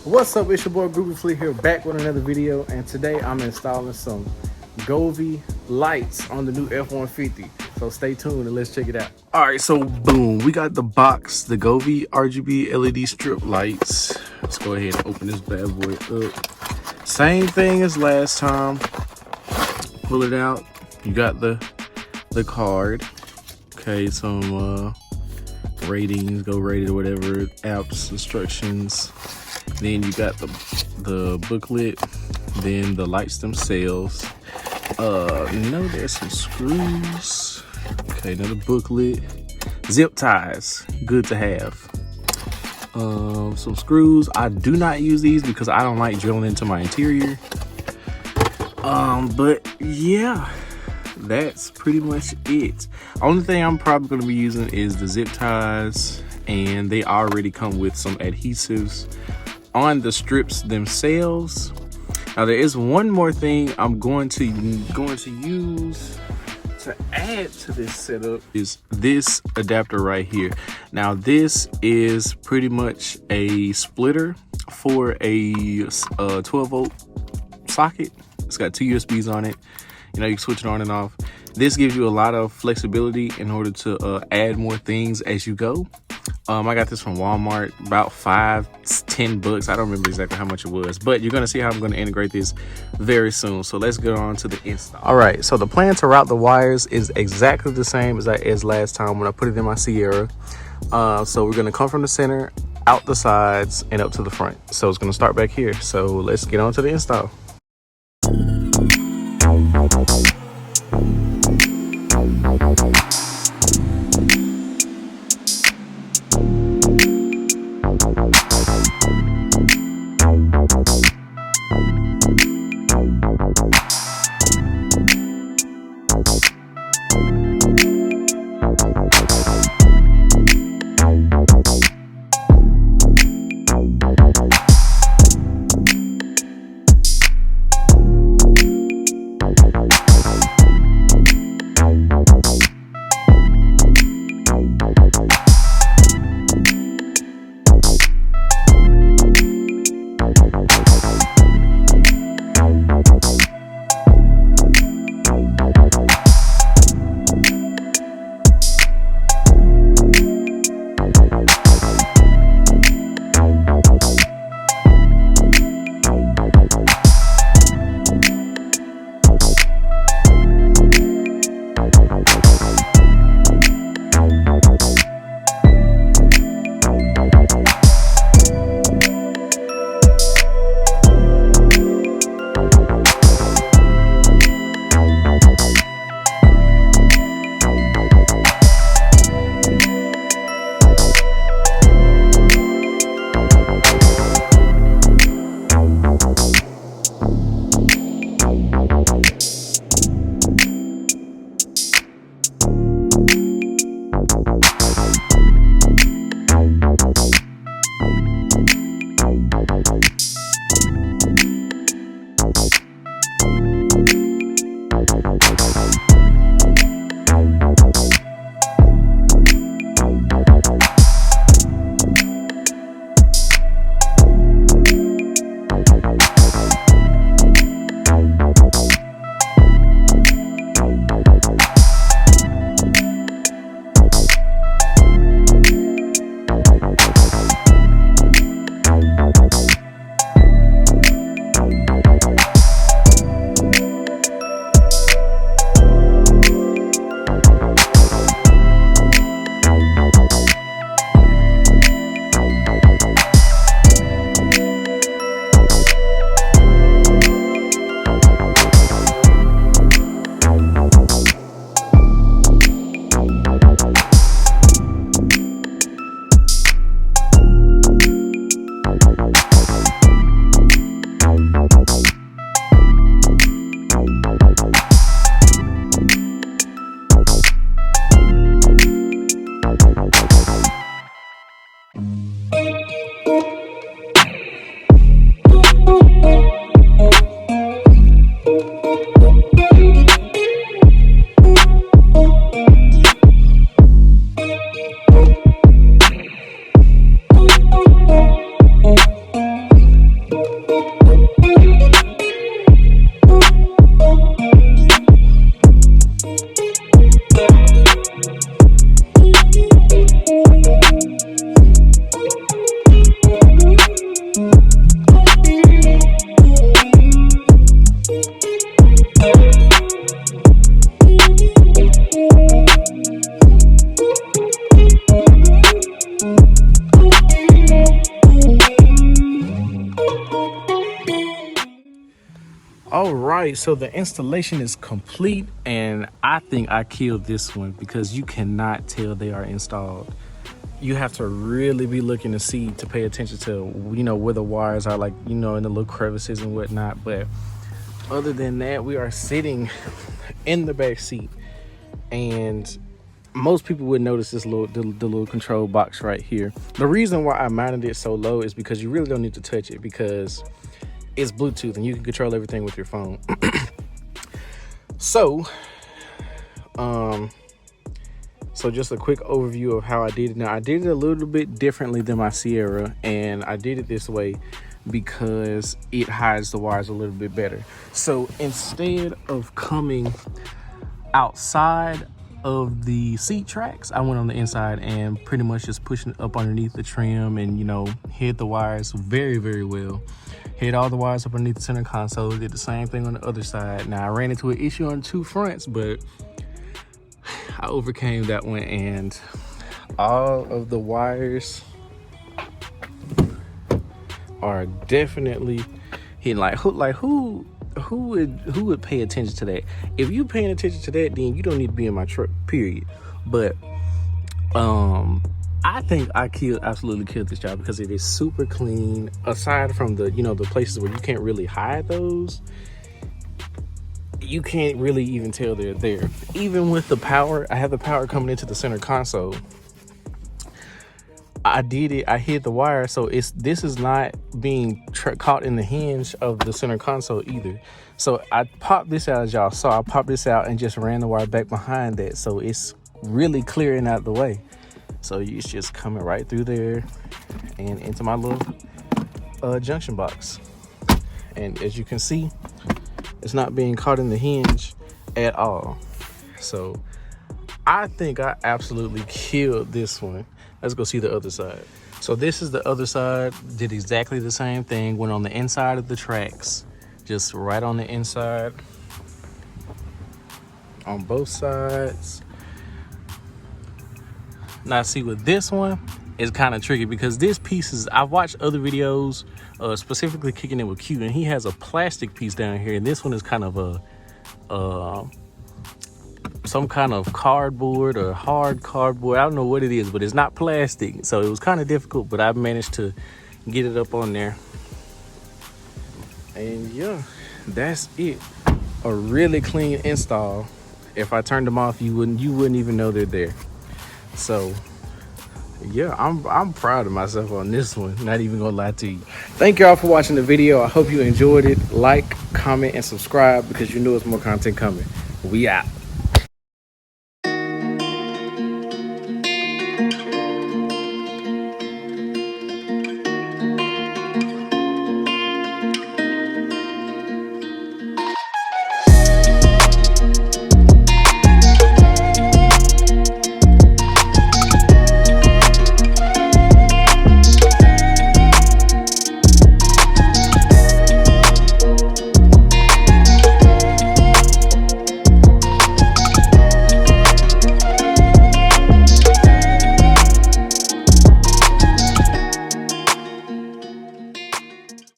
What's up, it's your boy Govee here, back with another video, and today I'm installing some Govee lights on the new F150. So stay tuned and let's check it out. All right, so boom, we got the box, the Govee RGB LED strip lights. Let's go ahead and open this bad boy up. Same thing as last time. Pull it out. You got the card. Okay, some ratings, go rated or whatever, apps, instructions. Then you got the booklet, then the lights themselves. There's some screws. Okay, another booklet. Zip ties, good to have. Some screws. I do not use these because I don't like drilling into my interior. But yeah, that's pretty much it. Only thing I'm probably going to be using is the zip ties, and they already come with some adhesives on the strips themselves. Now there is one more thing I'm going to use to add to this setup, is this adapter right here. Now this is pretty much a splitter for a 12-volt socket. It's got 2 USBs on it. You know, you can switch it on and off. This gives you a lot of flexibility in order to add more things as you go. I got this from Walmart, about $10. I don't remember exactly how much it was, but you're gonna see how I'm gonna integrate this very soon. So let's get on to the install. All right, so the plan to route the wires is exactly the same as last time when I put it in my Sierra. So we're gonna come from the center, out the sides, and up to the front. So it's gonna start back here. So let's get on to the install. right, so the installation is complete, and I think I killed this one because you cannot tell they are installed. You have to really be looking to see, to pay attention to, you know, where the wires are, like, you know, in the little crevices and whatnot. But other than that, we are sitting in the back seat, and most people would notice this little the little control box right here. The reason why I mounted it so low is because you really don't need to touch it, because it's Bluetooth and you can control everything with your phone. So just a quick overview of how I did it. Now, I did it a little bit differently than my Sierra, and I did it this way because it hides the wires a little bit better. So instead of coming outside of the seat tracks, I went on the inside and pretty much just pushing up underneath the trim and, you know, hid the wires very, very well. Hid all the wires up underneath the center console. Did the same thing on the other side. Now, I ran into an issue on two fronts, but I overcame that one, and all of the wires are definitely hidden. Who would pay attention to that? If you paying attention to that, then you don't need to be in my truck, period. But I think I absolutely killed this job because it is super clean. Aside from the, you know, the places where you can't really hide those, you can't really even tell they're there. Even with the power, I have the power coming into the center console. I hid the wire, so this is not being caught in the hinge of the center console either. So I popped this out, as y'all saw. I popped this out and just ran the wire back behind that, so it's really clearing out the way. So it's just coming right through there and into my little junction box. And as you can see, it's not being caught in the hinge at all. So I think I absolutely killed this one. Let's go see the other side. So this is the other side. Did exactly the same thing. Went on the inside of the tracks, just right on the inside on both sides. Now, see, with this one, it's kind of tricky because this piece is, I've watched other videos, specifically Kicking It With Q, and he has a plastic piece down here, and this one is kind of a some kind of cardboard or hard cardboard. I don't know what it is, but it's not plastic, so it was kind of difficult, but I managed to get it up on there. And yeah, that's it. A really clean install. If I turned them off, you wouldn't even know they're there. So yeah, I'm proud of myself on this one, not even gonna lie to you. Thank y'all for watching the video. I hope you enjoyed it. Like, comment, and subscribe, because you know there's more content coming. We out.